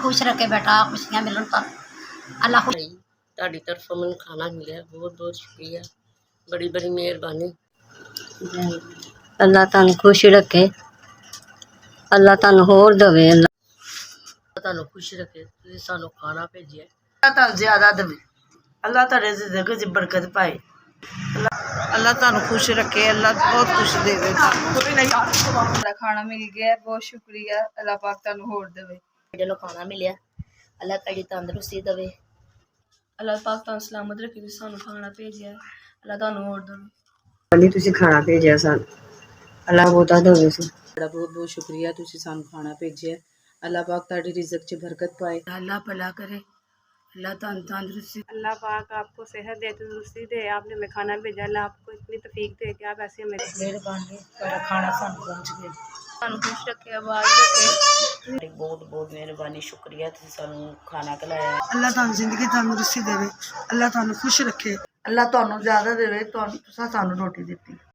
खुश रखे बेटा, खुशियां मिलन तो अल्लाह खुश। ਤੁਹਾਡੀ ਤਰਫੋਂ ਮੈਨੂੰ ਖਾਣਾ ਮਿਲਿਆ, ਬਹੁਤ ਬਹੁਤ ਸ਼ੁਕਰੀਆ, ਬੜੀ ਬੜੀ ਮਿਹਰਬਾਨੀ। अल्लाह तुहानू खुश रखे, अल्लाह तुहानू होर दवे, अल्लाह ਤੁਹਾਨੂੰ ਖੁਸ਼ ਰੱਖੇ, ਤੁਸੀਂ ਸਾਨੂੰ ਖਾਣਾ ਭੇਜਿਆ। अल्लाह तुहानू ज़्यादा देवे, अल्लाह तुहाडे ज़िंदगी च बरकत पाए, अल्लाह तुहानू खुश रखे, अल्लाह बहुत कुछ देवे। खाना मिल गया, बहुत शुक्रिया, अल्लाह पाक तुहानू होर देवे। ਜਿਹੜਾ ਖਾਣਾ ਮਿਲਿਆ, ਅੱਲਾਹ ਤੁਹਾਡੀ ਤੰਦਰੁਸਤੀ ਦੇਵੇ। अल्लाह पाक तुहानू सलामत रखे, तुसीं सानू खाना भेजिया, अल्लाह तुहानू होर देवे। तुसीं खाना भेजिया सानू, अल्लाह बहुता देवे। बड़ा बहुत बहुत शुक्रिया, तुसीं सानू खाना भेजिया, अल्लाह पाक तुहाडी रिज़्क च बरकत पाए। अल्लाह भला करे, अल्लाह तंदुरुस्ती। अल्लाह पाक आपको सेहत दे, तंदुरुस्ती दे। आपने हमें खाना भेजा, अल्लाह आपको इतनी तौफीक दे कि आप ऐसे हमें मेहरबानी, तेरा खाना सानू पहुंच गया। सानू खुश रखे, आबाद रखे। बहुत बहुत मिहरबानी, शुक्रिया, ਤੁਸੀਂ ਸਾਨੂੰ ਖਾਣਾ ਖਿਲਾਇਆ। अल्लाह तुहानू जिंदगी तंदुरुस्ती देवे, अल्लाह तुहानू खुश रखे, अल्लाह तुहानू ज़्यादा देवे, तुसां सानू रोटी दित्ती।